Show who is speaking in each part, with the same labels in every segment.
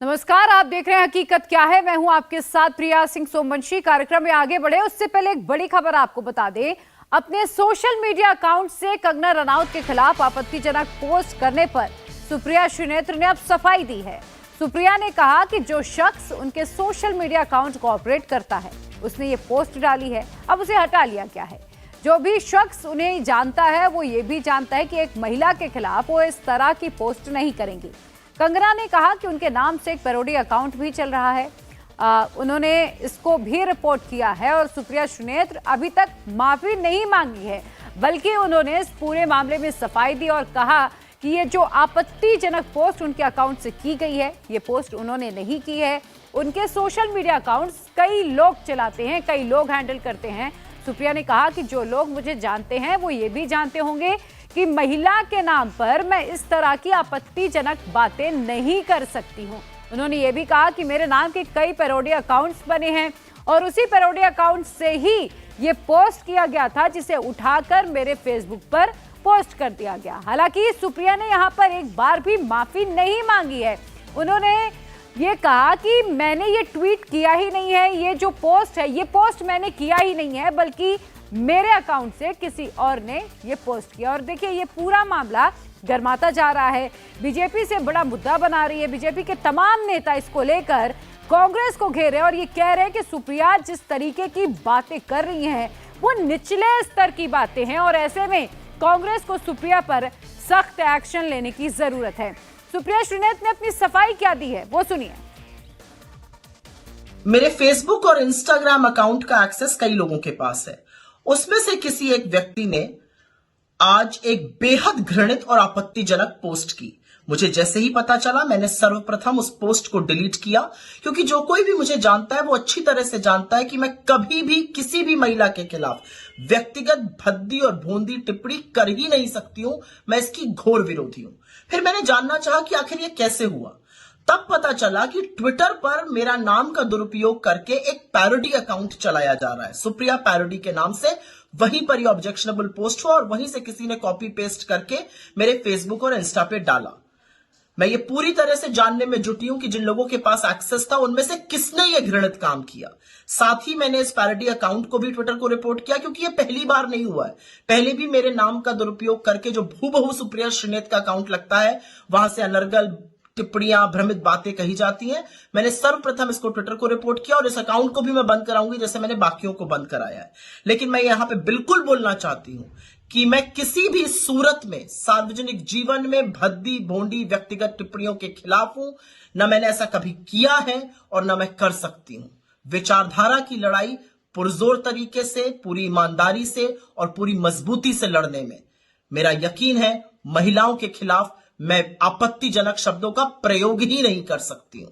Speaker 1: नमस्कार, आप देख रहे हैं हकीकत क्या है। मैं हूं आपके साथ प्रिया सिंह सोमवंशी। कार्यक्रम में आगे बढ़े उससे पहले एक बड़ी खबर आपको बता दें। अपने सोशल मीडिया अकाउंट से कंगना रनौत के खिलाफ आपत्तिजनक पोस्ट करने पर सुप्रिया श्रीनेत्र ने अब सफाई दी है। सुप्रिया ने कहा कि जो शख्स उनके सोशल मीडिया अकाउंट को ऑपरेट करता है उसने ये पोस्ट डाली है, अब उसे हटा लिया गया है। जो भी शख्स उन्हें जानता है वो ये भी जानता है कि एक महिला के खिलाफ वो इस तरह की पोस्ट नहीं करेंगी। कंगना ने कहा कि उनके नाम से एक पैरोडी अकाउंट भी चल रहा है, उन्होंने इसको भी रिपोर्ट किया है और सुप्रिया श्रीनेत्र अभी तक माफी नहीं मांगी है, बल्कि उन्होंने इस पूरे मामले में सफाई दी और कहा कि ये जो आपत्तिजनक पोस्ट उनके अकाउंट से की गई है, ये पोस्ट उन्होंने नहीं की है। उनके सोशल मीडिया अकाउंट्स कई लोग चलाते हैं, कई लोग हैंडल करते हैं। सुप्रिया ने कहा कि जो लोग मुझे जानते हैं वो ये भी जानते होंगे कि महिला के नाम पर मैं इस तरह की आपत्तिजनक बातें नहीं कर सकती हूं। उन्होंने ये भी कहा कि मेरे नाम के कई पैरोडी अकाउंट्स बने हैं और उसी पैरोडी अकाउंट से ही ये पोस्ट किया गया था, जिसे उठाकर मेरे फेसबुक पर पोस्ट कर दिया गया। हालांकि सुप्रिया ने यहाँ पर एक बार भी माफी नहीं मांगी है। उन्होंने ये कहा कि मैंने ये ट्वीट किया ही नहीं है, ये जो पोस्ट है ये पोस्ट मैंने किया ही नहीं है, बल्कि मेरे अकाउंट से किसी और ने ये पोस्ट किया। और देखिए ये पूरा मामला गरमाता जा रहा है, बीजेपी से बड़ा मुद्दा बना रही है। बीजेपी के तमाम नेता इसको लेकर कांग्रेस को घेरे और ये कह रहे हैं कि सुप्रिया जिस तरीके की बातें कर रही हैं वो निचले स्तर की बातें हैं और ऐसे में कांग्रेस को सुप्रिया पर सख्त एक्शन लेने की जरूरत है। सुप्रिया श्रीनेत्र ने अपनी सफाई क्या दी है वो सुनिए।
Speaker 2: मेरे फेसबुक और इंस्टाग्राम अकाउंट का एक्सेस कई लोगों के पास है। उसमें से किसी एक व्यक्ति ने आज एक बेहद घृणित और आपत्तिजनक पोस्ट की। मुझे जैसे ही पता चला मैंने सर्वप्रथम उस पोस्ट को डिलीट किया, क्योंकि जो कोई भी मुझे जानता है वो अच्छी तरह से जानता है कि मैं कभी भी किसी भी महिला के खिलाफ व्यक्तिगत भद्दी और भोंदी टिप्पणी कर ही नहीं सकती हूं। मैं इसकी घोर विरोधी हूं। फिर मैंने जानना चाहा कि आखिर ये कैसे हुआ। तब पता चला कि ट्विटर पर मेरा नाम का दुरुपयोग करके एक पैरोडी अकाउंट चलाया जा रहा है, सुप्रिया पैरोडी के नाम से। वहीं पर ये ऑब्जेक्शनेबल पोस्ट हुआ और वहीं से किसी ने कॉपी पेस्ट करके मेरे फेसबुक और इंस्टा पे डाला। मैं ये पूरी तरह से जानने में जुटी हूं कि जिन लोगों के पास एक्सेस था उनमें से किसने ये घृणित काम किया। साथ ही मैंने इस पैरोडी अकाउंट को भी ट्विटर को रिपोर्ट किया, क्योंकि ये पहली बार नहीं हुआ है। पहले भी मेरे नाम का दुरुपयोग करके जो भूबहू सुप्रिया श्रीनेत्र का अकाउंट लगता है वहां से अनर्गल टिप्पणियां, भ्रमित बातें कही जाती हैं। मैंने सर्वप्रथम इसको ट्विटर को रिपोर्ट किया और इस अकाउंट को भी मैं बंद कराऊंगी, जैसे मैंने बाकियों को बंद कराया है। लेकिन मैं यहां पे बिल्कुल बोलना चाहती हूं कि मैं किसी भी सूरत में सार्वजनिक जीवन में भद्दी भोंडी व्यक्तिगत टिप्पणियों के खिलाफ हूं। न मैंने ऐसा कभी किया है और न मैं कर सकती हूं। विचारधारा की लड़ाई पुरजोर तरीके से, पूरी ईमानदारी से और पूरी मजबूती से लड़ने में मेरा यकीन है महिलाओं के खिलाफ मैं आपत्तिजनक शब्दों का प्रयोग ही नहीं कर सकती हूं।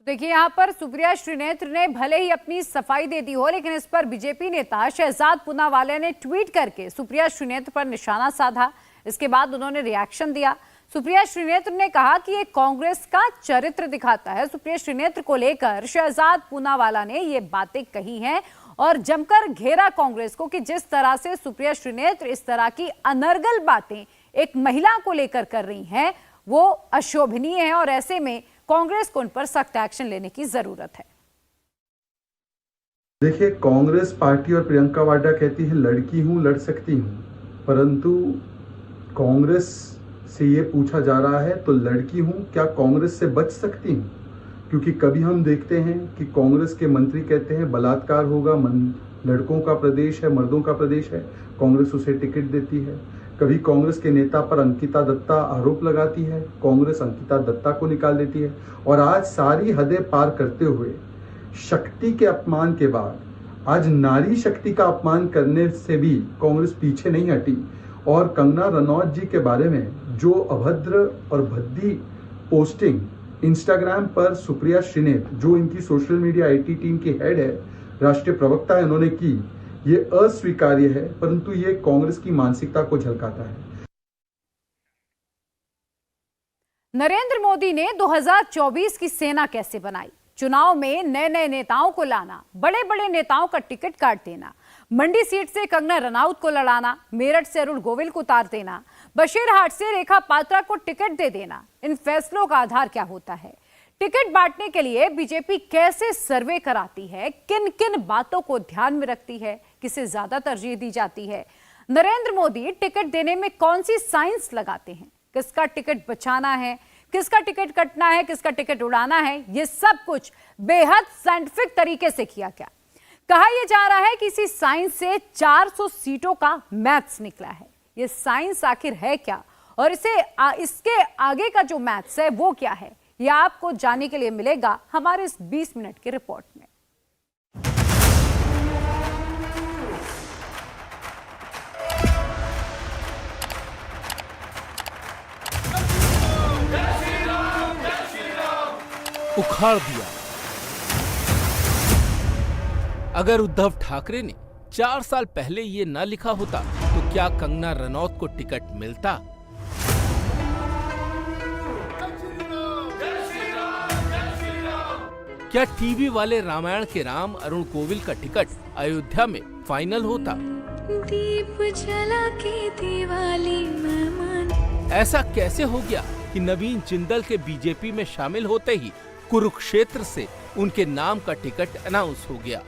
Speaker 1: देखिए यहाँ पर सुप्रिया श्रीनेत्र ने भले ही अपनी सफाई दे दी हो, लेकिन इस पर बीजेपी नेता शहजाद पूनावाला ने ट्वीट करके सुप्रिया श्रीनेत्र पर निशाना साधा। इसके बाद उन्होंने रिएक्शन दिया। सुप्रिया श्रीनेत्र ने कहा कि ये कांग्रेस का चरित्र दिखाता है। सुप्रिया श्रीनेत्र को लेकर शहजाद पूनावाला ने ये बातें कही हैं और जमकर घेरा कांग्रेस को कि जिस तरह से सुप्रिया श्रीनेत्र इस तरह की अनर्गल बातें एक महिला को लेकर कर रही हैं वो अशोभनीय है और ऐसे में कांग्रेस को उन पर सख्त एक्शन लेने की जरूरत है।
Speaker 3: देखिए, कांग्रेस पार्टी और प्रियंका वाड्रा कहती है लड़की हूं, लड़ सकती हूं, परंतु कांग्रेस से ये पूछा जा रहा है तो लड़की हूं, क्या कांग्रेस से बच सकती हूं? क्योंकि कभी हम देखते हैं कि कांग्रेस के मंत्री कहते हैं बलात्कार होगा, लड़कों का प्रदेश है, मर्दों का प्रदेश है, कांग्रेस उसे टिकट देती है। कभी कांग्रेस के नेता पर अंकिता दत्ता आरोप लगाती है, कांग्रेस अंकिता दत्ता को निकाल देती है। और आज सारी हदें पार करते हुए शक्ति के अपमान के बाद आज नारी शक्ति का अपमान करने से भी कांग्रेस पीछे नहीं हटी। और कंगना रनौत जी के बारे में जो अभद्र और भद्दी पोस्टिंग इंस्टाग्राम पर सुप्रिया श्रीनेत्र, जो इनकी सोशल मीडिया आईटी टीम की हेड है, राष्ट्रीय प्रवक्ता है, उन्होंने की, ये अस्वीकार्य है, परंतु ये कांग्रेस की मानसिकता को झलकाता है।
Speaker 1: नरेंद्र मोदी ने 2024 की सेना कैसे बनाई? चुनाव में नए नए नेताओं को लाना, बड़े बड़े नेताओं का टिकट काट देना, मंडी सीट से कंगना रनौत को लड़ाना, मेरठ से अरुण गोविल को उतार देना, बशीरहाट से रेखा पात्रा को टिकट दे देना, इन फैसलों का आधार क्या होता है? टिकट बांटने के लिए बीजेपी कैसे सर्वे कराती है? किन किन बातों को ध्यान में रखती है? किसे ज्यादा तरजीह दी जाती है? नरेंद्र मोदी टिकट देने में कौन सी साइंस लगाते हैं? किसका टिकट बचाना है, किसका टिकट कटना है, किसका टिकट उड़ाना है, ये सब कुछ बेहद साइंटिफिक तरीके से किया गया। कहा यह जा रहा है कि इसी साइंस से 400 सीटों का मैथ्स निकला है। ये साइंस आखिर है क्या, और इसके आगे का जो मैथ्स है वो क्या है, यह आपको जानने के लिए मिलेगा हमारे इस 20 मिनट की रिपोर्ट में।
Speaker 4: उखाड़ दिया। अगर उद्धव ठाकरे ने 4 साल पहले ये ना लिखा होता तो क्या कंगना रनौत को टिकट मिलता? क्या टीवी वाले रामायण के राम अरुण कोविल का टिकट अयोध्या में फाइनल होता?
Speaker 5: दीप जला के दिवाली मेहमान।
Speaker 4: ऐसा कैसे हो गया कि नवीन जिंदल के बीजेपी में शामिल होते ही कुरुक्षेत्र से उनके नाम का टिकट अनाउंस हो गया?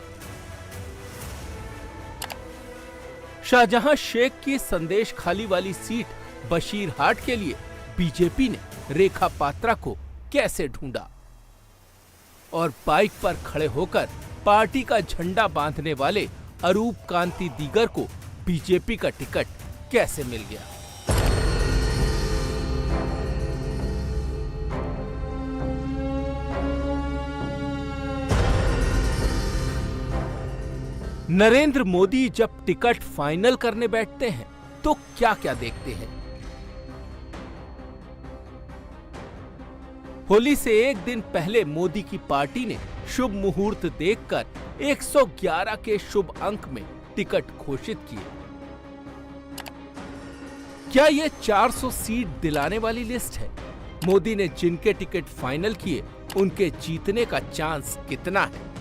Speaker 4: शाहजहां शेख की संदेश खाली वाली सीट बशीरहाट के लिए बीजेपी ने रेखा पात्रा को कैसे ढूंढा? और बाइक पर खड़े होकर पार्टी का झंडा बांधने वाले अरूप कांति दीगर को बीजेपी का टिकट कैसे मिल गया? नरेंद्र मोदी जब टिकट फाइनल करने बैठते हैं तो क्या क्या देखते हैं? होली से एक दिन पहले मोदी की पार्टी ने शुभ मुहूर्त देखकर 111 के शुभ अंक में टिकट घोषित किए। क्या ये 400 सीट दिलाने वाली लिस्ट है? मोदी ने जिनके टिकट फाइनल किए उनके जीतने का चांस कितना है?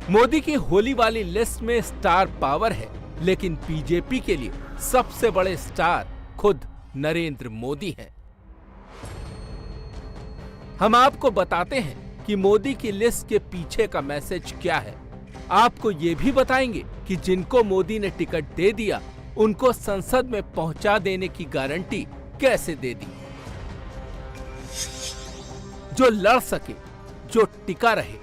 Speaker 4: मोदी की होली वाली लिस्ट में स्टार पावर है, लेकिन बीजेपी के लिए सबसे बड़े स्टार खुद नरेंद्र मोदी हैं। हम आपको बताते हैं कि मोदी की लिस्ट के पीछे का मैसेज क्या है। आपको ये भी बताएंगे कि जिनको मोदी ने टिकट दे दिया उनको संसद में पहुंचा देने की गारंटी कैसे दे दी। जो लड़ सके, जो टिका रहे,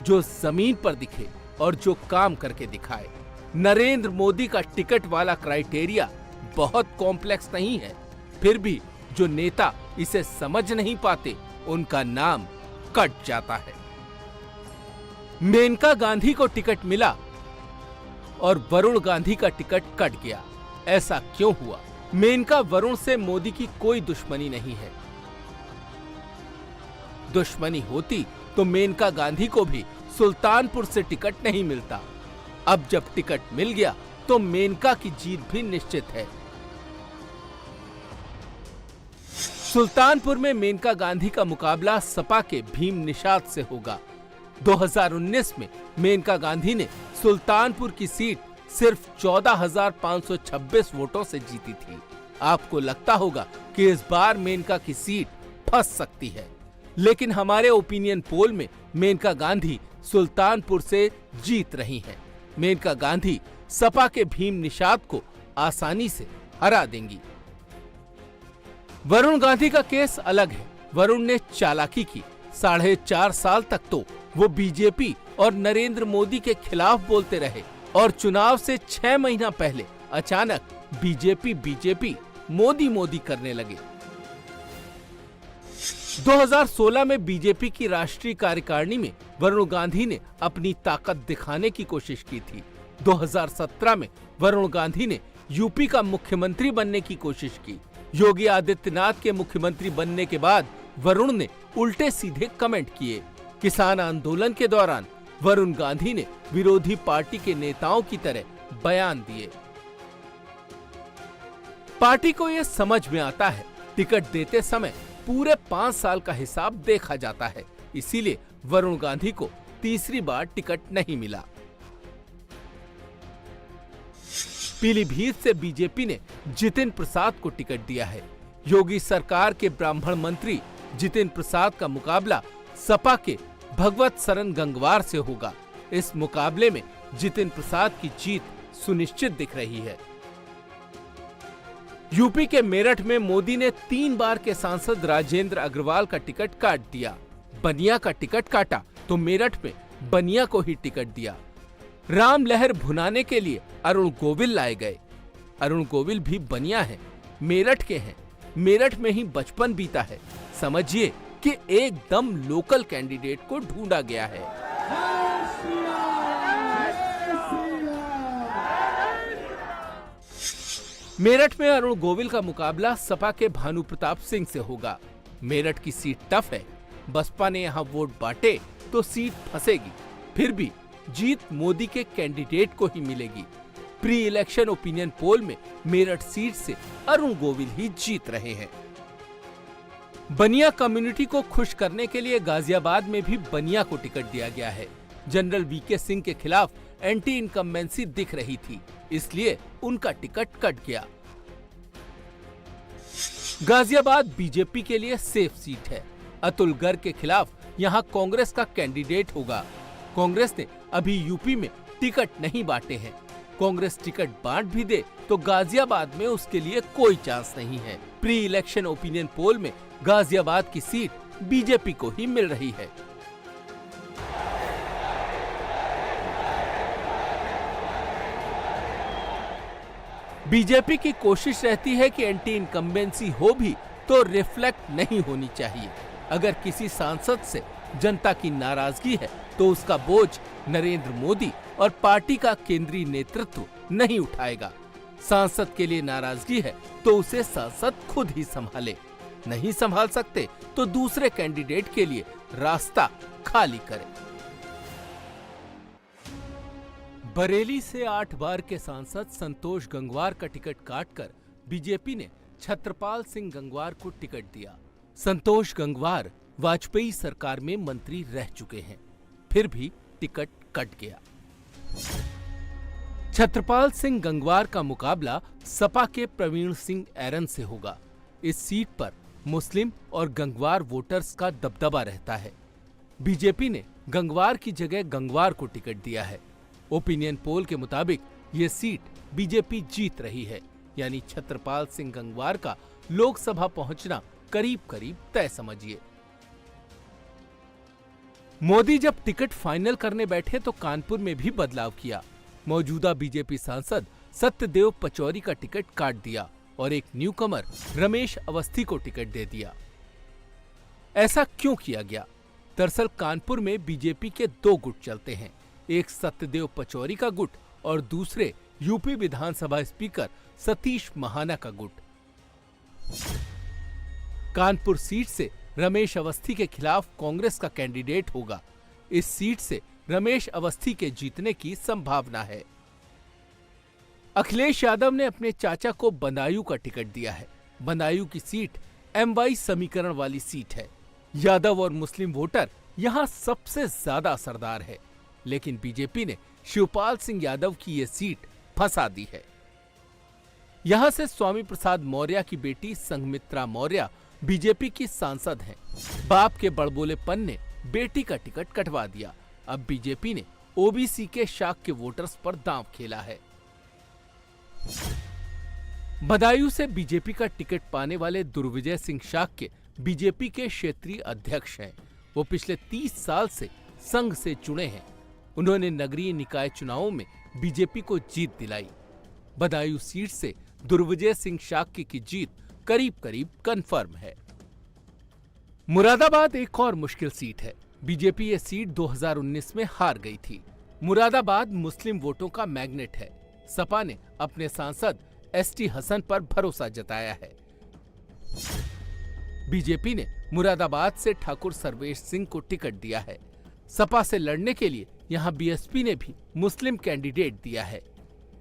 Speaker 4: जो जमीन पर दिखे और जो काम करके दिखाए। नरेंद्र मोदी का टिकट वाला क्राइटेरिया बहुत कॉम्प्लेक्स नहीं है, फिर भी जो नेता इसे समझ नहीं पाते उनका नाम कट जाता है। मेनका गांधी को टिकट मिला और वरुण गांधी का टिकट कट गया। ऐसा क्यों हुआ? मेनका वरुण से मोदी की कोई दुश्मनी नहीं है। दुश्मनी होती तो मेनका गांधी को भी सुल्तानपुर से टिकट नहीं मिलता। अब जब टिकट मिल गया तो मेनका की जीत भी निश्चित है। सुल्तानपुर में मेनका गांधी का मुकाबला सपा के भीम निषाद से होगा। 2019 में मेनका गांधी ने सुल्तानपुर की सीट सिर्फ 14,526 वोटों से जीती थी। आपको लगता होगा कि इस बार मेनका की सीट फंस सकती है, लेकिन हमारे ओपिनियन पोल में मेनका गांधी सुल्तानपुर से जीत रही हैं। मेनका गांधी सपा के भीम निषाद को आसानी से हरा देंगी। वरुण गांधी का केस अलग है। वरुण ने चालाकी की। 4.5 साल तक तो वो बीजेपी और नरेंद्र मोदी के खिलाफ बोलते रहे और चुनाव से 6 महीना पहले अचानक बीजेपी मोदी करने लगे। 2016 में बीजेपी की राष्ट्रीय कार्यकारिणी में वरुण गांधी ने अपनी ताकत दिखाने की कोशिश की थी। 2017 में वरुण गांधी ने यूपी का मुख्यमंत्री बनने की कोशिश की। योगी आदित्यनाथ के मुख्यमंत्री बनने के बाद वरुण ने उल्टे सीधे कमेंट किए। किसान आंदोलन के दौरान वरुण गांधी ने विरोधी पार्टी के नेताओं की तरह बयान दिए। पार्टी को यह समझ में आता है, टिकट देते समय पूरे 5 साल का हिसाब देखा जाता है, इसीलिए वरुण गांधी को तीसरी बार टिकट नहीं मिला। पीलीभीत से बीजेपी ने जितिन प्रसाद को टिकट दिया है। योगी सरकार के ब्राह्मण मंत्री जितिन प्रसाद का मुकाबला सपा के भगवत सरन गंगवार से होगा। इस मुकाबले में जितिन प्रसाद की जीत सुनिश्चित दिख रही है। यूपी के मेरठ में मोदी ने 3 बार के सांसद राजेंद्र अग्रवाल का टिकट काट दिया। बनिया का टिकट काटा तो मेरठ में बनिया को ही टिकट दिया। राम लहर भुनाने के लिए अरुण गोविल लाए गए। अरुण गोविल भी बनिया है, मेरठ के हैं, मेरठ में ही बचपन बीता है। समझिए कि एकदम लोकल कैंडिडेट को ढूंढा गया है। मेरठ में अरुण गोविल का मुकाबला सपा के भानु प्रताप सिंह से होगा। मेरठ की सीट टफ है। बसपा ने यहां वोट बांटे तो सीट फंसेगी, फिर भी जीत मोदी के कैंडिडेट को ही मिलेगी। प्री इलेक्शन ओपिनियन पोल में मेरठ सीट से अरुण गोविल ही जीत रहे हैं। बनिया कम्युनिटी को खुश करने के लिए गाजियाबाद में भी बनिया को टिकट दिया गया है। जनरल वीके सिंह के खिलाफ एंटी इनकम्बेंसी दिख रही थी, इसलिए उनका टिकट कट गया। गाजियाबाद बीजेपी के लिए सेफ सीट है। अतुल गर्ग के खिलाफ यहां कांग्रेस का कैंडिडेट होगा। कांग्रेस ने अभी यूपी में टिकट नहीं बांटे हैं। कांग्रेस टिकट बांट भी दे तो गाजियाबाद में उसके लिए कोई चांस नहीं है। प्री इलेक्शन ओपिनियन पोल में गाजियाबाद की सीट बीजेपी को ही मिल रही है। बीजेपी की कोशिश रहती है कि एंटी इनकम्बेंसी हो भी तो रिफ्लेक्ट नहीं होनी चाहिए। अगर किसी सांसद से जनता की नाराजगी है तो उसका बोझ नरेंद्र मोदी और पार्टी का केंद्रीय नेतृत्व नहीं उठाएगा। सांसद के लिए नाराजगी है तो उसे सांसद खुद ही संभाले। नहीं संभाल सकते तो दूसरे कैंडिडेट के लिए रास्ता खाली करें। बरेली से 8 बार के सांसद संतोष गंगवार का टिकट काटकर बीजेपी ने छत्रपाल सिंह गंगवार को टिकट दिया। संतोष गंगवार वाजपेयी सरकार में मंत्री रह चुके हैं, फिर भी टिकट कट गया। छत्रपाल सिंह गंगवार का मुकाबला सपा के प्रवीण सिंह ऐरन से होगा। इस सीट पर मुस्लिम और गंगवार वोटर्स का दबदबा रहता है। बीजेपी ने गंगवार की जगह गंगवार को टिकट दिया है। ओपिनियन पोल के मुताबिक ये सीट बीजेपी जीत रही है, यानी छत्रपाल सिंह गंगवार का लोकसभा पहुंचना करीब करीब तय समझिए। मोदी जब टिकट फाइनल करने बैठे तो कानपुर में भी बदलाव किया। मौजूदा बीजेपी सांसद सत्यदेव पचौरी का टिकट काट दिया और एक न्यूकमर रमेश अवस्थी को टिकट दे दिया। ऐसा क्यों किया गया? दरअसल कानपुर में बीजेपी के 2 गुट चलते हैं, एक सत्यदेव पचौरी का गुट और दूसरे यूपी विधानसभा स्पीकर सतीश महाना का गुट। कानपुर सीट से रमेश अवस्थी के खिलाफ कांग्रेस का कैंडिडेट होगा। इस सीट से रमेश अवस्थी के जीतने की संभावना है। अखिलेश यादव ने अपने चाचा को बदायूं का टिकट दिया है। बदायूं की सीट MY समीकरण वाली सीट है। यादव और मुस्लिम वोटर यहां सबसे ज्यादा असरदार है, लेकिन बीजेपी ने शिवपाल सिंह यादव की ये सीट फंसा दी है। यहां से स्वामी प्रसाद मौर्य की बेटी संघमित्रा मौर्य बीजेपी की सांसद हैं। बाप के बड़बोलेपन ने बेटी का टिकट कटवा दिया। अब बीजेपी ने ओबीसी के शाख के वोटर्स पर दांव खेला है। बदायूं से बीजेपी का टिकट पाने वाले दुर्विजय सिंह शाख के बीजेपी के क्षेत्रीय अध्यक्ष हैं। वो पिछले 30 साल से संघ से जुड़े हैं। उन्होंने नगरीय निकाय चुनावों में बीजेपी को जीत दिलाई। बदायूं सीट से दुर्विजय सिंह शाक्य की जीत करीब करीब कंफर्म है। मुरादाबाद एक और मुश्किल सीट है। बीजेपी ये सीट 2019 में हार गई थी। मुरादाबाद मुस्लिम वोटों का मैग्नेट है। सपा ने अपने सांसद ST हसन पर भरोसा जताया है। बीजेपी ने मुरादाबाद से ठाकुर सर्वेश सिंह को टिकट दिया है। सपा से लड़ने के लिए यहां BSP ने भी मुस्लिम कैंडिडेट दिया है।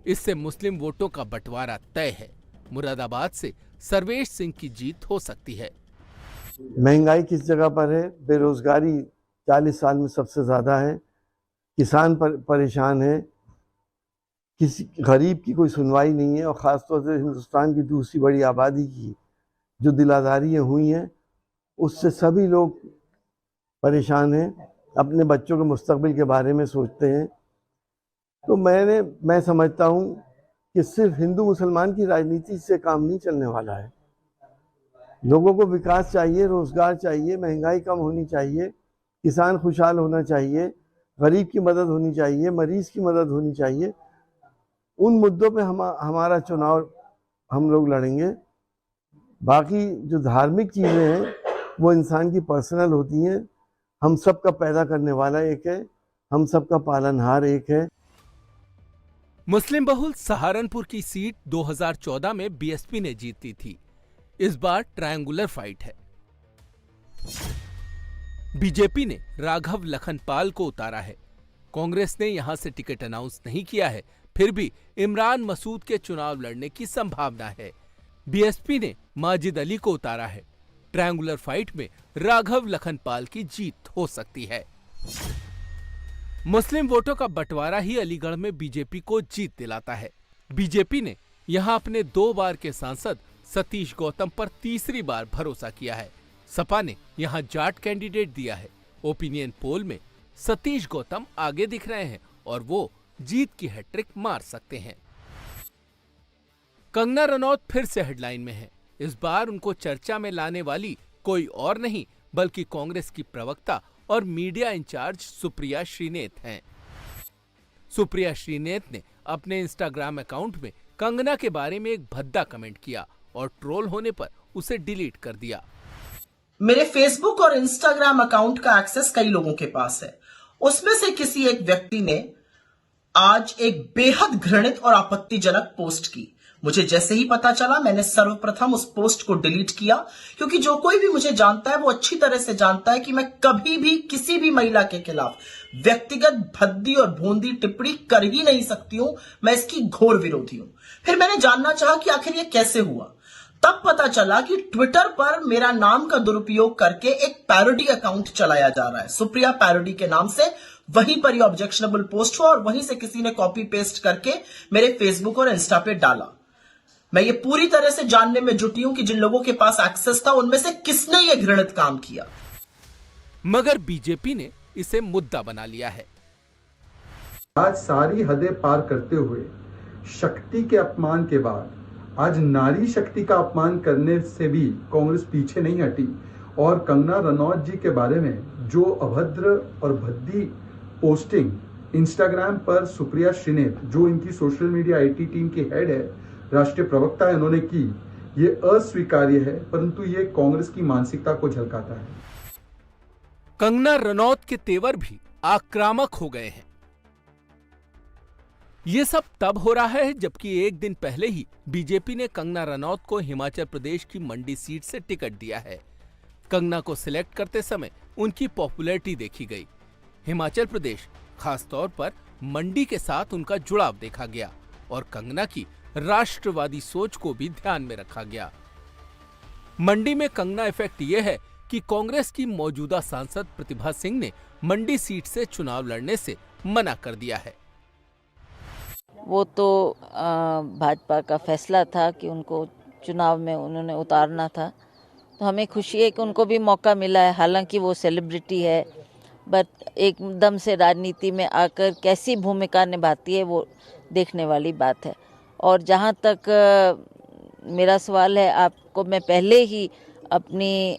Speaker 4: इससे मुस्लिम वोटों का बंटवारा तय है। मुरादाबाद से सर्वेश सिंह की जीत हो सकती है।
Speaker 6: महंगाई किस जगह पर है? बेरोजगारी 40 साल में सबसे ज्यादा है। किसान परेशान है। किसी गरीब की कोई सुनवाई नहीं है और खासतौर से हिंदुस्तान की दूसरी बड़ी आबादी की जो दिलादारियाँ हुई हैं उससे सभी लोग परेशान हैं, अपने बच्चों के मुस्तकबिल के बारे में सोचते हैं। तो मैं समझता हूँ कि सिर्फ हिंदू मुसलमान की राजनीति से काम नहीं चलने वाला है। लोगों को विकास चाहिए, रोजगार चाहिए, महंगाई कम होनी चाहिए, किसान खुशहाल होना चाहिए, गरीब की मदद होनी चाहिए, मरीज की मदद होनी चाहिए। उन मुद्दों पे हमारा चुनाव हम लोग लड़ेंगे। बाकी जो धार्मिक चीज़ें हैं वो इंसान की पर्सनल होती हैं। हम सब का पैदा करने वाला एक है, हम सब का पालनहार एक है।
Speaker 4: मुस्लिम बहुल सहारनपुर की सीट 2014 में बीएसपी ने जीती थी। इस बार ट्रायंगुलर फाइट है। बीजेपी ने राघव लखनपाल को उतारा है। कांग्रेस ने यहां से टिकट अनाउंस नहीं किया है, फिर भी इमरान मसूद के चुनाव लड़ने की संभावना है। बीएसपी ने माजिद अली को उतारा है। ट्रायंगुलर फाइट में राघव लखनपाल की जीत हो सकती है। मुस्लिम वोटों का बंटवारा ही अलीगढ़ में बीजेपी को जीत दिलाता है। बीजेपी ने यहां अपने 2 बार के सांसद सतीश गौतम पर तीसरी बार भरोसा किया है। सपा ने यहां जाट कैंडिडेट दिया है। ओपिनियन पोल में सतीश गौतम आगे दिख रहे हैं और वो जीत की हैट्रिक मार सकते हैं। कंगना रनौत फिर से हेडलाइन में है। इस बार उनको चर्चा में लाने वाली कोई और नहीं बल्कि कांग्रेस की प्रवक्ता और मीडिया इंचार्ज सुप्रिया श्रीनेत हैं। सुप्रिया श्रीनेत ने अपने इंस्टाग्राम अकाउंट में कंगना के बारे में एक भद्दा कमेंट किया और ट्रोल होने पर उसे डिलीट कर दिया।
Speaker 2: मेरे फेसबुक और इंस्टाग्राम अकाउंट का एक्सेस कई लोगों के पास है। उसमें से किसी एक व्यक्ति ने आज एक बेहद घृणित और आपत्तिजनक पोस्ट की। मुझे जैसे ही पता चला मैंने सर्वप्रथम उस पोस्ट को डिलीट किया, क्योंकि जो कोई भी मुझे जानता है वो अच्छी तरह से जानता है कि मैं कभी भी किसी भी महिला के खिलाफ व्यक्तिगत भद्दी और भोंदी टिप्पणी कर ही नहीं सकती हूं। मैं इसकी घोर विरोधी हूं। फिर मैंने जानना चाहा कि आखिर ये कैसे हुआ। तब पता चला कि ट्विटर पर मेरा नाम का दुरुपयोग करके एक पैरोडी अकाउंट चलाया जा रहा है, सुप्रिया पैरोडी के नाम से। वहीं पर ये ऑब्जेक्शनेबल पोस्ट हुआ और वहीं से किसी ने कॉपी पेस्ट करके मेरे फेसबुक और इंस्टा पे डाला। मैं ये पूरी तरह से जानने में जुटी हूं कि जिन लोगों के पास एक्सेस था उनमें से किसने ये घृणित काम किया।
Speaker 4: मगर बीजेपी ने इसे मुद्दा बना लिया है।
Speaker 3: आज सारी हदें पार करते हुए शक्ति के अपमान के बाद आज नारी शक्ति का अपमान करने से भी कांग्रेस पीछे नहीं हटी और कंगना रनौत जी के बारे में जो अभद्र और भद्दी पोस्टिंग इंस्टाग्राम पर सुप्रिया श्रीनेत, जो इनकी सोशल मीडिया आईटी टीम की हेड है, राष्ट्रीय प्रवक्ता है, उन्होंने की, ये अस्वीकार्य है, परंतु ये कांग्रेस की मानसिकता को झलकाता है।
Speaker 4: कंगना रनौत के तेवर भी आक्रामक हो गए हैं। ये सब तब हो रहा है जबकि एक दिन पहले ही बीजेपी ने कंगना रनौत को हिमाचल प्रदेश की मंडी सीट से टिकट दिया है। कंगना को सिलेक्ट करते समय उनकी पॉपुलैरिटी देखी गई। हिमाचल प्रदेश, खासतौर पर मंडी के साथ उनका जुड़ाव देखा गया और कंगना की राष्ट्रवादी सोच को भी ध्यान में रखा गया। मंडी में कंगना इफेक्ट ये है कि कांग्रेस की मौजूदा सांसद प्रतिभा सिंह ने मंडी सीट से चुनाव लड़ने से मना कर दिया है।
Speaker 7: वो तो भाजपा का फैसला था कि उनको चुनाव में उन्होंने उतारना था, तो हमें खुशी है कि उनको भी मौका मिला है। हालांकि वो सेलिब्रिटी है, बट एकदम से राजनीति में आकर कैसी भूमिका निभाती है वो देखने वाली बात है। और जहाँ तक मेरा सवाल है, आपको मैं पहले ही अपनी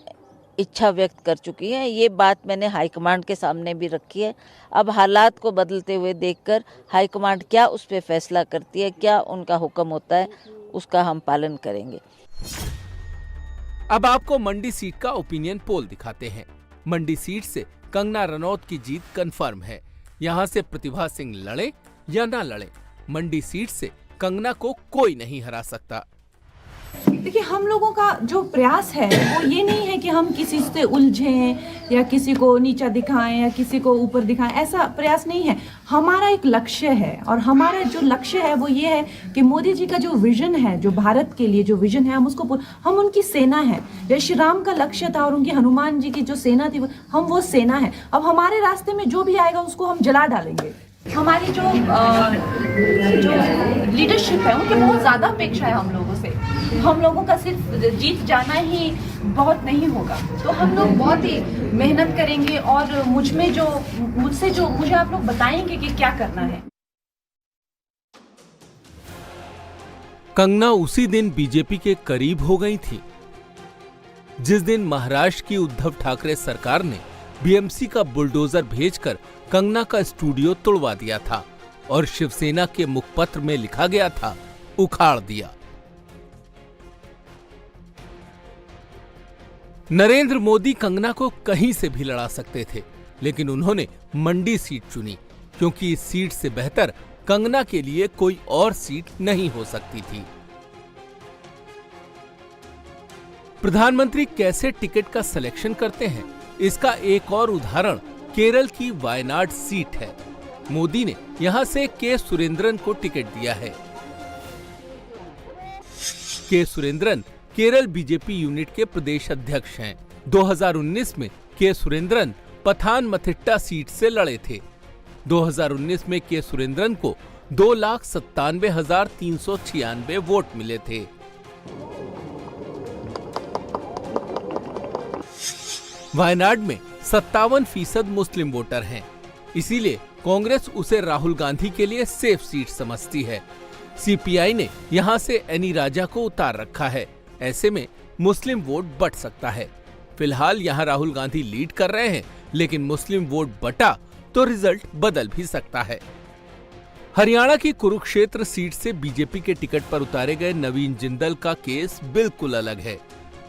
Speaker 7: इच्छा व्यक्त कर चुकी है। ये बात मैंने हाईकमांड के सामने भी रखी है। अब हालात को बदलते हुए देखकर हाईकमांड क्या उस पर फैसला करती है, क्या उनका हुक्म होता है, उसका हम पालन करेंगे।
Speaker 4: अब आपको मंडी सीट का ओपिनियन पोल दिखाते हैं। मंडी सीट से कंगना रनौत की जीत कंफर्म है। यहाँ से प्रतिभा सिंह लड़े या ना लड़े, मंडी सीट से कंगना को कोई नहीं हरा सकता।
Speaker 8: देखिए, हम लोगों का जो प्रयास है वो ये नहीं है कि हम किसी से उलझें या किसी को नीचा दिखाएं या किसी को ऊपर दिखाएं, ऐसा प्रयास नहीं है। हमारा एक लक्ष्य है और हमारा जो लक्ष्य है वो ये है कि मोदी जी का जो विजन है, जो भारत के लिए जो विजन है, हम उनकी सेना है। जय श्री राम का लक्ष्य था और उनकी हनुमान जी की जो सेना थी, हम वो सेना है। अब हमारे रास्ते में जो भी आएगा उसको हम जला डालेंगे। हमारी जो लीडरशिप है उनकी बहुत ज़्यादा अपेक्षा है हम लोगों से। हम लोगों का सिर्फ जीत जाना ही बहुत नहीं होगा। तो हम लोग बहुत ही मेहनत करेंगे और मुझे आप लोग बताएंगे कि क्या करना है।
Speaker 4: कंगना उसी दिन बीजेपी के करीब हो गई थी जिस दिन महाराष्ट्र की उद्धव ठाकरे सरकार ने बीएमसी का बुलडोजर भेजकर कंगना का स्टूडियो तोड़वा दिया था और शिवसेना के मुखपत्र में लिखा गया था, उखाड़ दिया। नरेंद्र मोदी कंगना को कहीं से भी लड़ा सकते थे, लेकिन उन्होंने मंडी सीट चुनी क्योंकि इस सीट से बेहतर कंगना के लिए कोई और सीट नहीं हो सकती थी। प्रधानमंत्री कैसे टिकट का सिलेक्शन करते हैं, इसका एक और उदाहरण केरल की वायनाड सीट है। मोदी ने यहां से के सुरेंद्रन को टिकट दिया है। के सुरेंद्रन केरल बीजेपी यूनिट के प्रदेश अध्यक्ष हैं। 2019 में के सुरेंद्रन पथानमथिट्टा सीट से लड़े थे। 2019 में के सुरेंद्रन को 2,97,396 वोट मिले थे। वायनाड में 57% मुस्लिम वोटर हैं, इसीलिए कांग्रेस उसे राहुल गांधी के लिए सेफ सीट समझती है। सीपीआई ने यहां से एनी राजा को उतार रखा है, ऐसे में मुस्लिम वोट बट सकता है। फिलहाल यहां राहुल गांधी लीड कर रहे हैं, लेकिन मुस्लिम वोट बटा तो रिजल्ट बदल भी सकता है। हरियाणा की कुरुक्षेत्र सीट से बीजेपी के टिकट पर उतारे गए नवीन जिंदल का केस बिल्कुल अलग है।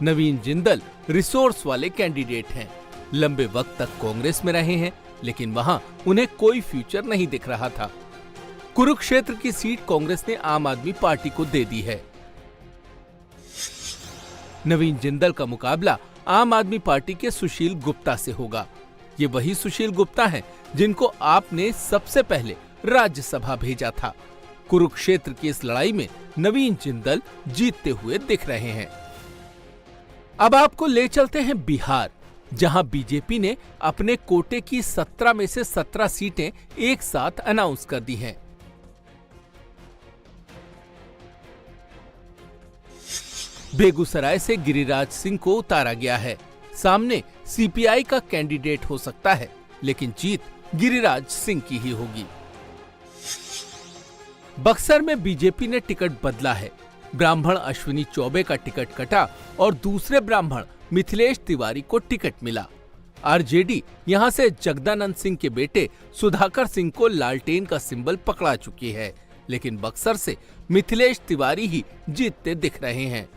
Speaker 4: नवीन जिंदल रिसोर्स वाले कैंडिडेट हैं, लंबे वक्त तक कांग्रेस में रहे हैं, लेकिन वहां उन्हें कोई फ्यूचर नहीं दिख रहा था। कुरुक्षेत्र की सीट कांग्रेस ने आम आदमी पार्टी को दे दी है। नवीन जिंदल का मुकाबला आम आदमी पार्टी के सुशील गुप्ता से होगा। ये वही सुशील गुप्ता हैं जिनको आपने सबसे पहले राज्यसभा भेजा था। कुरुक्षेत्र की इस लड़ाई में नवीन जिंदल जीतते हुए दिख रहे हैं। अब आपको ले चलते हैं बिहार, जहां बीजेपी ने अपने कोटे की 17 में से 17 सीटें एक साथ अनाउंस कर दी हैं। बेगूसराय से गिरिराज सिंह को उतारा गया है। सामने सीपीआई का कैंडिडेट हो सकता है, लेकिन जीत गिरिराज सिंह की ही होगी। बक्सर में बीजेपी ने टिकट बदला है। ब्राह्मण अश्विनी चौबे का टिकट कटा और दूसरे ब्राह्मण मिथिलेश तिवारी को टिकट मिला। आरजेडी यहां से जगदानंद सिंह के बेटे सुधाकर सिंह को लालटेन का सिंबल पकड़ा चुकी है, लेकिन बक्सर से मिथिलेश तिवारी ही जीतते दिख रहे हैं।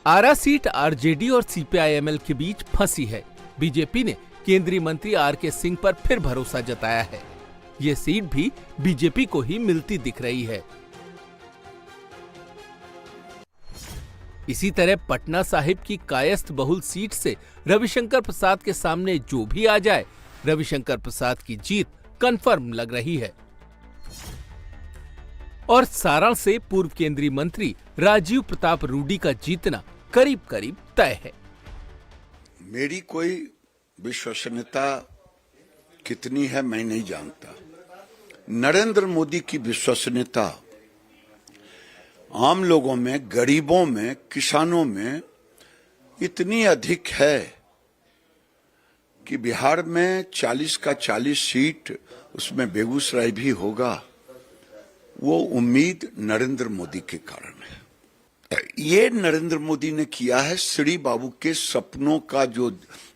Speaker 4: आरा सीट आरजेडी और सीपीआईएमएल के बीच फंसी है। बीजेपी ने केंद्रीय मंत्री आरके सिंह पर फिर भरोसा जताया है। ये सीट भी बीजेपी को ही मिलती दिख रही है। इसी तरह पटना साहिब की कायस्थ बहुल सीट से रविशंकर प्रसाद के सामने जो भी आ जाए, रविशंकर प्रसाद की जीत कंफर्म लग रही है। और सारण से पूर्व केंद्रीय मंत्री राजीव प्रताप रूडी का जीतना करीब करीब तय है।
Speaker 9: मेरी कोई विश्वसनीयता कितनी है मैं नहीं जानता। नरेंद्र मोदी की विश्वसनीयता आम लोगों में, गरीबों में, किसानों में इतनी अधिक है कि बिहार में 40 का 40 सीट, उसमें बेगूसराय भी होगा। वो उम्मीद नरेंद्र मोदी के कारण है। ये नरेंद्र मोदी ने किया है। श्री बाबू के सपनों का जो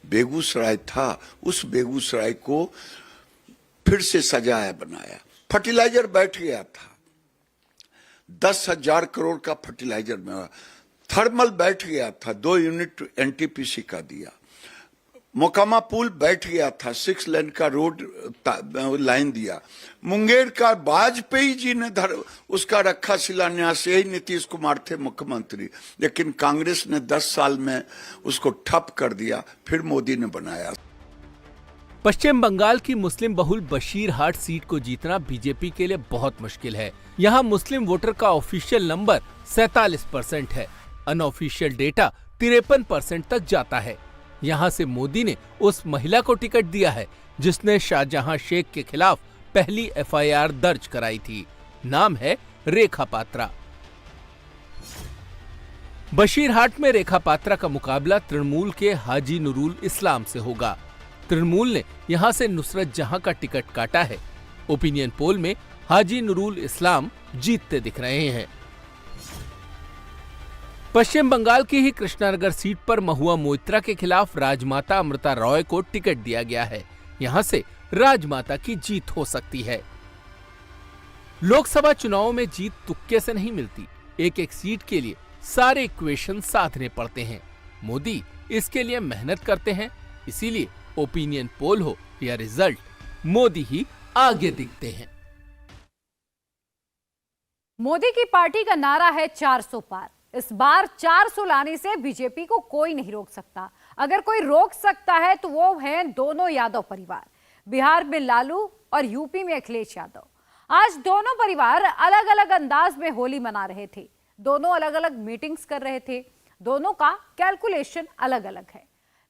Speaker 9: बेगूसराय था, उस बेगूसराय को फिर से सजाया बनाया। फर्टिलाइजर बैठ गया था, 10,000 करोड़ का फर्टिलाइजर में। थर्मल बैठ गया था, 2 यूनिट एनटीपीसी का दिया। मोकामा पुल बैठ गया था, 6 लेन का रोड लाइन दिया। मुंगेर का वाजपेयी जी ने उसका रखा शिलान्यास, यही नीतीश कुमार थे मुख्यमंत्री, लेकिन कांग्रेस ने 10 साल में उसको ठप कर दिया, फिर मोदी ने बनाया।
Speaker 4: पश्चिम बंगाल की मुस्लिम बहुल बशीरहाट सीट को जीतना बीजेपी के लिए बहुत मुश्किल है। यहाँ मुस्लिम वोटर का ऑफिशियल नंबर 47% है, अनऑफिशियल डेटा 53% तक जाता है। यहाँ से मोदी ने उस महिला को टिकट दिया है जिसने शाहजहां शेख के खिलाफ पहली एफआईआर दर्ज कराई थी। नाम है रेखा पात्रा। बशीरहाट में रेखा पात्रा का मुकाबला तृणमूल के हाजी नुरुल इस्लाम से होगा। तृणमूल ने यहां से नुसरत जहां का टिकट काटा है। ओपिनियन पोल में हाजी नुरुल इस्लाम जीतते दिख रहे हैं। पश्चिम बंगाल की ही कृष्णानगर सीट पर महुआ मोइत्रा के खिलाफ राजमाता अमृता रॉय को टिकट दिया गया है। यहां से राजमाता की जीत हो सकती है। लोकसभा चुनाव में जीत तुक्के से नहीं मिलती। एक एक सीट के लिए सारे इक्वेशन साधने पड़ते हैं। मोदी इसके लिए मेहनत करते हैं, इसीलिए ओपिनियन पोल हो या रिजल्ट, मोदी ही आगे दिखते हैं।
Speaker 1: मोदी की पार्टी का नारा है 400 पार। इस बार 400 लाने से बीजेपी को कोई नहीं रोक सकता। अगर कोई रोक सकता है तो वो है दोनों यादव परिवार। बिहार में लालू और यूपी में अखिलेश यादव। आज दोनों परिवार अलग अलग अंदाज में होली मना रहे थे। दोनों अलग अलग मीटिंग्स कर रहे थे। दोनों का कैलकुलेशन अलग अलग है।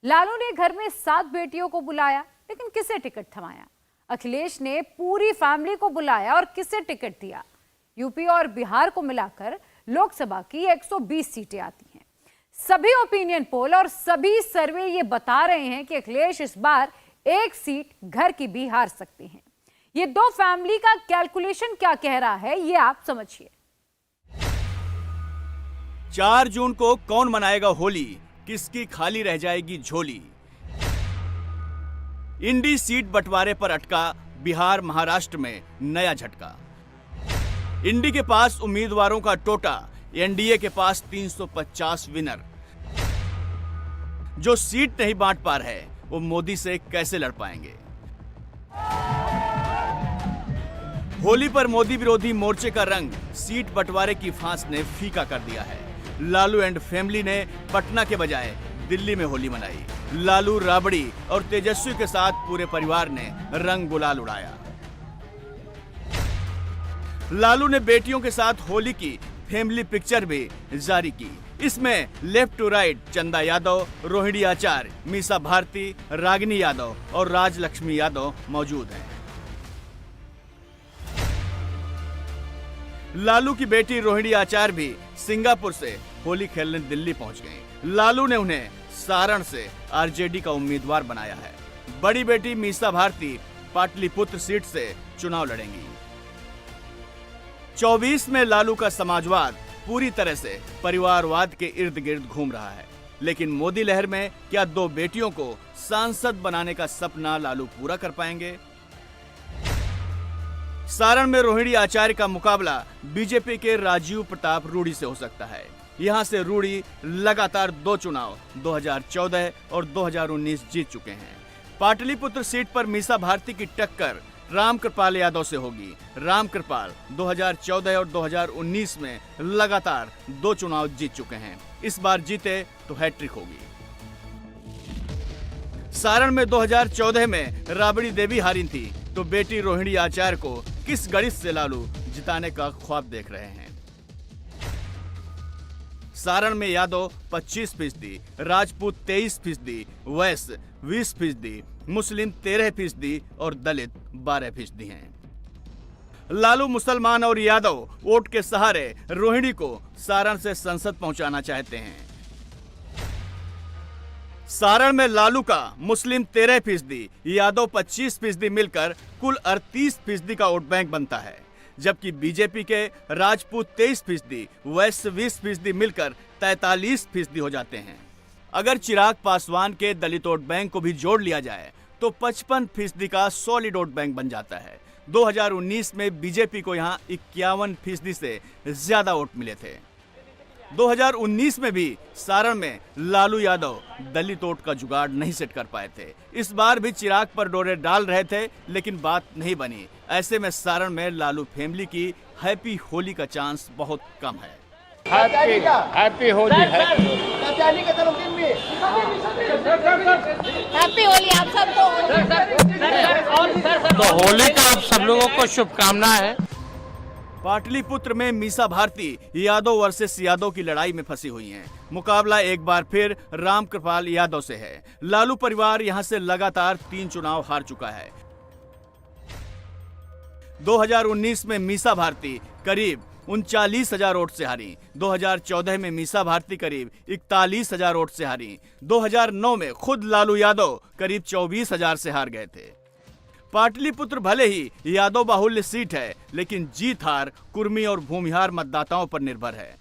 Speaker 1: लालू ने घर में 7 बेटियों को बुलाया, लेकिन किसे टिकट थमाया? अखिलेश ने पूरी फैमिली को बुलाया और किसे टिकट दिया? यूपी और बिहार को मिलाकर लोकसभा की 120 सीटें आती हैं। सभी ओपिनियन पोल और सभी सर्वे ये बता रहे हैं कि अखिलेश इस बार एक सीट घर की भी हार सकते हैं। ये दो फैमिली का कैलकुलेशन क्या कह रहा है, ये आप समझिए।
Speaker 10: 4 जून को कौन मनाएगा होली? किसकी खाली रह जाएगी झोली? इंडी सीट बंटवारे पर अटका बिहार महाराष्ट्र में नया झटका। इंडी के पास उम्मीदवारों का टोटा, एनडीए के पास 350 विनर। जो सीट नहीं बांट पा रहे वो मोदी से कैसे लड़ पाएंगे? होली पर मोदी विरोधी मोर्चे का रंग सीट बंटवारे की फांस ने फीका कर दिया है। लालू एंड फैमिली ने पटना के बजाय दिल्ली में होली मनाई। लालू, राबड़ी और तेजस्वी के साथ पूरे परिवार ने रंग गुलाल उड़ाया। लालू ने बेटियों के साथ होली की फैमिली पिक्चर भी जारी की। इसमें लेफ्ट टू राइट चंदा यादव, रोहिणी आचार्य, मीसा भारती, रागिनी यादव और राजलक्ष्मी यादव मौजूद हैं। लालू की बेटी रोहिणी आचार्य भी सिंगापुर से होली खेलने दिल्ली पहुंच गईं। लालू ने उन्हें सारण से आरजेडी का उम्मीदवार बनाया है। बड़ी बेटी मीसा भारती पाटलिपुत्र सीट से चुनाव लड़ेंगी। 24 में लालू का समाजवाद पूरी तरह से परिवारवाद के इर्द गिर्द घूम रहा है। लेकिन मोदी लहर में क्या 2 बेटियों को सांसद बनाने का सपना लालू पूरा कर पाएंगे? सारण में रोहिणी आचार्य का मुकाबला बीजेपी के राजीव प्रताप रूडी से हो सकता है। यहां से रूडी लगातार 2 चुनाव 2014 और 2019 जीत चुके हैं। पाटलिपुत्र सीट पर मीसा भारती की टक्कर रामकृपाल यादव से होगी। रामकृपाल 2014 और 2019 में लगातार 2 चुनाव जीत चुके हैं। इस बार जीते तो हैट्रिक होगी। सारण में 2014 में राबड़ी देवी हारी थी, तो बेटी रोहिणी आचार्य को किस गणित से लालू जिताने का ख्वाब देख रहे हैं? सारण में यादव 25%, राजपूत 23%, वैश्य 20%, मुस्लिम 13% और दलित 12% हैं। लालू मुसलमान और यादव वोट के सहारे रोहिणी को सारण से संसद पहुंचाना चाहते हैं। सारण में लालू का मुस्लिम 13%, यादव 25% मिलकर कुल 38% का वोट बैंक बनता है, जबकि बीजेपी के राजपूत 23%, वैश्य 20% मिलकर 43% हो जाते हैं। अगर चिराग पासवान के दलित वोट बैंक को भी जोड़ लिया जाए तो 55% का सॉलिड वोट बैंक बन जाता है। 2019 में बीजेपी को यहां 51% से ज्यादा वोट मिले थे। 2019 में भी सारण में लालू यादव दलित वोट का जुगाड़ नहीं सेट कर पाए थे। इस बार भी चिराग पर डोरे डाल रहे थे, लेकिन बात नहीं बनी। ऐसे में सारण में लालू फैमिली की हैप्पी होली का चांस बहुत कम है।
Speaker 11: हैप्पी होली,
Speaker 12: हैप्पी होली आप सबको।
Speaker 11: तो होली का आप सब लोगों को शुभकामनाएं है।
Speaker 10: पाटलिपुत्र में मीसा भारती यादव वर्सेस यादव की लड़ाई में फंसी हुई हैं। मुकाबला एक बार फिर रामकृपाल यादव से है। लालू परिवार यहां से लगातार 3 चुनाव हार चुका है। 2019 में मीसा भारती करीब 39,000 वोट से हारी। 2014 में मीसा भारती करीब 41,000 वोट से हारी। 2009 में खुद लालू यादव करीब 24,000 से हार गए थे। पाटलिपुत्र भले ही यादव बाहुल्य सीट है, लेकिन जीत हार कुर्मी और भूमिहार मतदाताओं पर निर्भर है।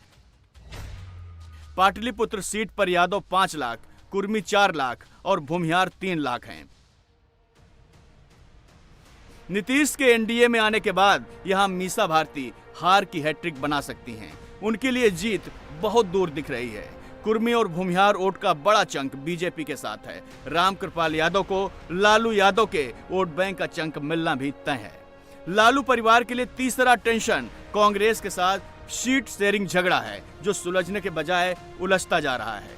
Speaker 10: पाटलिपुत्र सीट पर यादव 5 लाख, कुर्मी 4 लाख और भूमिहार 3 लाख हैं। नीतीश के एनडीए में आने के बाद यहां मीसा भारती हार की हैट्रिक बना सकती हैं। उनके लिए जीत बहुत दूर दिख रही है। कुर्मी और भूमिहार वोट का बड़ा चंक बीजेपी के साथ है। रामकृपाल यादव को लालू यादव के वोट बैंक का चंक मिलना भी तय है। लालू परिवार के लिए तीसरा टेंशन कांग्रेस के साथ सीट शेयरिंग झगड़ा है, जो सुलझने के बजाय उलझता जा रहा है।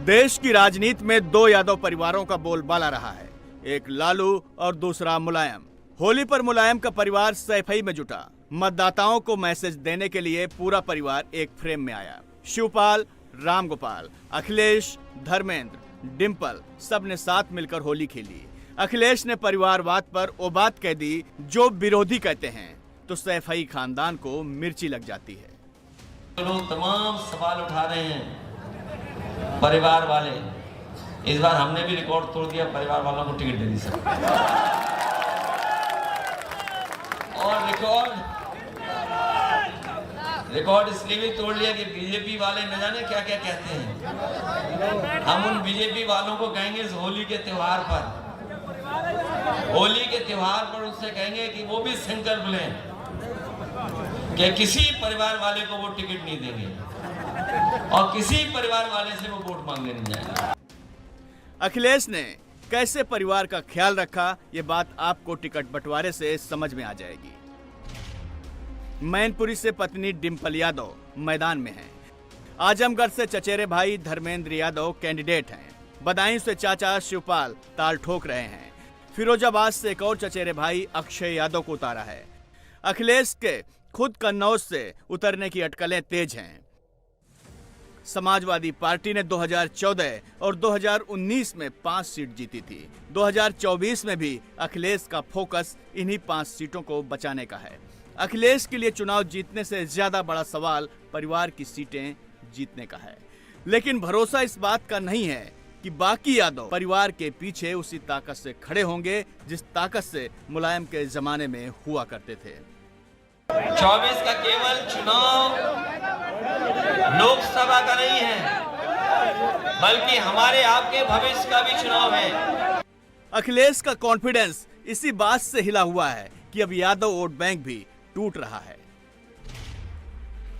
Speaker 10: देश की राजनीति में 2 यादव परिवारों का बोलबाला रहा है, एक लालू और दूसरा मुलायम। होली पर मुलायम का परिवार सैफई में जुटा। मतदाताओं को मैसेज देने के लिए पूरा परिवार एक फ्रेम में आया। शिवपाल, रामगोपाल, अखिलेश, धर्मेंद्र, डिंपल सब ने साथ मिलकर होली खेली। अखिलेश ने परिवारवाद पर वो बात कह दी जो विरोधी कहते हैं, तो सैफई खानदान को मिर्ची लग जाती है।
Speaker 12: लोग तमाम सवाल उठा रहे हैं परिवार वाले। इस बार हमने भी रिकॉर्ड तोड़ दिया, परिवार वालों को टिकट दे दी सर। और रिकॉर्ड इसलिए भी तोड़ लिया कि बीजेपी वाले न जाने क्या क्या कहते हैं। हम उन बीजेपी वालों को कहेंगे इस होली के त्योहार पर उससे कहेंगे कि वो भी संकल्प लें कि किसी परिवार वाले को वो टिकट नहीं देंगे और किसी परिवार वाले से वो वोट मांगने नहीं जाएंगे।
Speaker 10: अखिलेश ने कैसे परिवार का ख्याल रखा, ये बात आपको टिकट बंटवारे से समझ में आ जाएगी। मैनपुरी से पत्नी डिंपल यादव मैदान में हैं। आजमगढ़ से चचेरे भाई धर्मेंद्र यादव कैंडिडेट हैं। बदायूं से चाचा शिवपाल ताल ठोक रहे हैं। फिरोजाबाद से एक और चचेरे भाई अक्षय यादव को उतारा है। अखिलेश के खुद कन्नौज से उतरने की अटकलें तेज हैं। समाजवादी पार्टी ने 2014 और 2019 में 5 सीट जीती थी। 2024 में भी अखिलेश का फोकस इन्हीं 5 सीटों को बचाने का है। अखिलेश के लिए चुनाव जीतने से ज्यादा बड़ा सवाल परिवार की सीटें जीतने का है। लेकिन भरोसा इस बात का नहीं है कि बाकी यादव परिवार के पीछे उसी ताकत से खड़े होंगे जिस ताकत से मुलायम के जमाने में हुआ करते थे।
Speaker 12: 24 का केवल चुनाव लोकसभा का नहीं है, बल्कि हमारे आपके भविष्य का भी चुनाव है।
Speaker 10: अखिलेश का कॉन्फिडेंस इसी बात से हिला हुआ है कि अब यादव वोट बैंक भी टूट रहा है।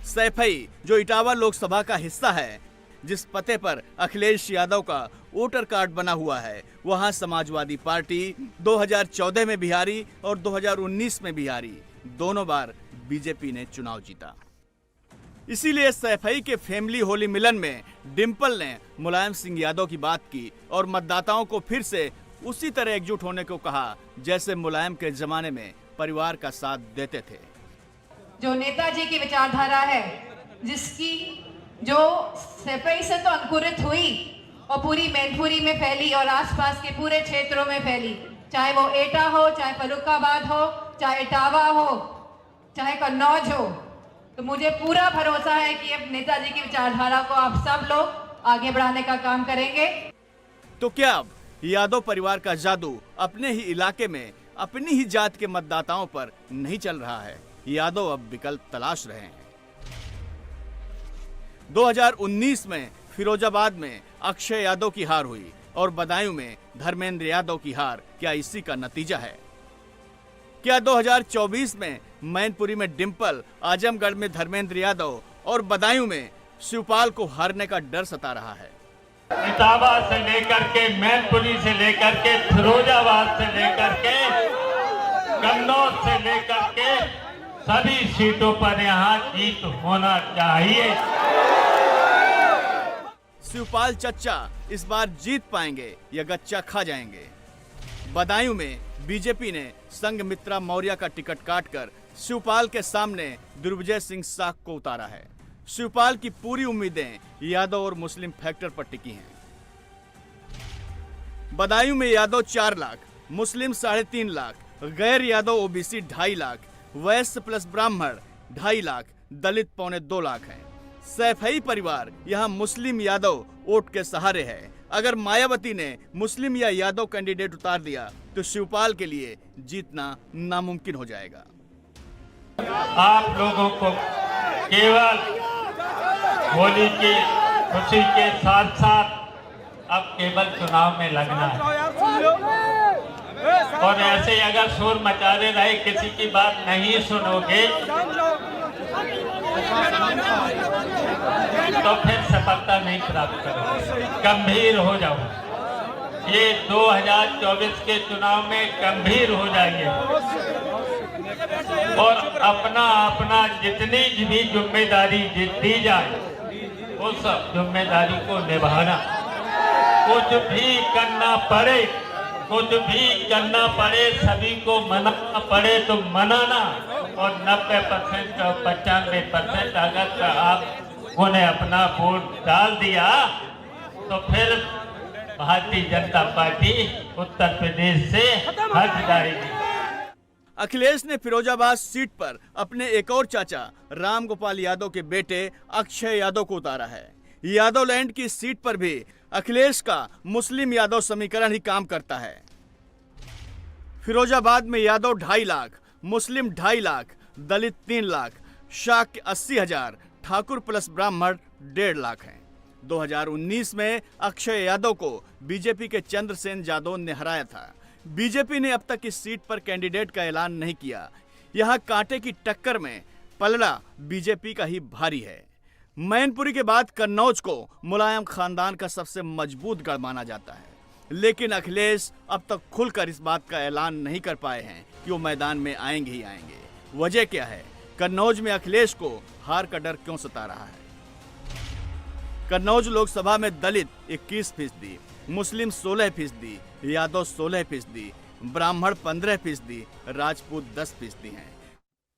Speaker 10: सैफई, जो इटावा लोकसभा का हिस्सा है, जिस पते पर अखिलेश यादव का वोटर कार्ड बना हुआ है, वहां समाजवादी पार्टी 2014 में भी हारी और 2019 में भी हारी। दोनों बार बीजेपी ने चुनाव जीता। इसीलिए सैफई के फैमिली होली मिलन में डिंपल ने मुलायम सिंह यादव की बात की और मतदाताओं को फिर से उसी तरह एकजुट होने को कहा जैसे मुलायम के जमाने में परिवार का साथ देते थे।
Speaker 13: जो नेताजी की विचारधारा है, जिसकी जो सैफई से तो अंकुरित हुई और पूरी मैनपुरी में फैली और आसपास के पूरे क्षेत्रों में फैली, चाहे वो एटा हो, चाहे फर्रुखाबाद हो, चाहे इटावा हो, चाहे कन्नौज हो, तो मुझे पूरा भरोसा है कि अब नेताजी की विचारधारा को आप सब लोग आगे बढ़ाने का काम करेंगे।
Speaker 10: तो क्या अब यादव परिवार का जादू अपने ही इलाके में अपनी ही जात के मतदाताओं पर नहीं चल रहा है? यादव अब विकल्प तलाश रहे हैं। 2019 में फिरोजाबाद में अक्षय यादव की हार हुई और बदायूं में धर्मेंद्र यादव की हार क्या इसी का नतीजा है? क्या 2024 में मैनपुरी में डिंपल, आजमगढ़ में धर्मेंद्र यादव और बदायूं में शिवपाल को हारने का डर सता रहा है?
Speaker 11: इटावा से लेकर के, मैनपुरी से लेकर के, फिरोजाबाद से लेकर के, कन्नौज से लेकर के सभी सीटों पर यहाँ जीत होना चाहिए।
Speaker 10: शिवपाल चच्चा इस बार जीत पाएंगे या गच्चा खा जाएंगे? बदायूं में बीजेपी ने संघमित्रा मौर्य का टिकट काटकर शिवपाल के सामने दुर्विजय सिंह साख को उतारा है। शिवपाल की पूरी उम्मीदें यादव और मुस्लिम फैक्टर पर टिकी हैं। बदायूं में यादव 4 लाख, मुस्लिम 3.5 लाख, गैर यादव ओबीसी 2.5 लाख, वैश्य प्लस ब्राह्मण 2.5 लाख, दलित 1.25 लाख हैं। सैफई परिवार यहाँ मुस्लिम यादव वोट के सहारे है। अगर मायावती ने मुस्लिम या यादव कैंडिडेट उतार दिया तो शिवपाल के लिए जीतना नामुमकिन हो जाएगा।
Speaker 11: आप लोगों को केवल होली की खुशी के साथ साथ अब केवल चुनाव में लगना है, और ऐसे अगर शोर मचाते रहे, किसी की बात नहीं सुनोगे तो फिर सफलता नहीं प्राप्त करोगे, गंभीर हो जाओ। ये 2024 के चुनाव में गंभीर हो जाइए और अपना जितनी भी जिम्मेदारी दी जाए उस जिम्मेदारी को निभाना। कुछ भी करना पड़े, सभी को मनाना पड़े तो मनाना, और 90% और 95% अगर आप उन्हें अपना वोट डाल दिया तो फिर भारतीय जनता पार्टी उत्तर प्रदेश से हट जाएगी।
Speaker 10: अखिलेश ने फिरोजाबाद सीट पर अपने एक और चाचा राम गोपाल यादव के बेटे अक्षय यादव को उतारा है। यादवलैंड की सीट पर भी अखिलेश का मुस्लिम यादव समीकरण ही काम करता है। फिरोजाबाद में यादव 2.5 लाख, मुस्लिम 2.5 लाख, दलित 3 लाख, शाक्य 80,000, ठाकुर प्लस ब्राह्मण 1.5 लाख हैं। 2019 में अक्षय यादव को बीजेपी के चंद्रसेन जादव ने हराया था। बीजेपी ने अब तक इस सीट पर कैंडिडेट का ऐलान नहीं किया। यहां कांटे की टक्कर में पलड़ा बीजेपी का ही भारी है। मैनपुरी के बाद कन्नौज को मुलायम खानदान का सबसे मजबूत गढ़ माना जाता है, लेकिन अखिलेश अब तक खुलकर इस बात का ऐलान नहीं कर पाए हैं कि वो मैदान में आएंगे ही आएंगे। वजह क्या है? कन्नौज में अखिलेश को हार का डर क्यों सता रहा है? कन्नौज लोकसभा में दलित 21%, मुस्लिम 16%, यादव 16%, ब्राह्मण 15%, राजपूत 10% हैं।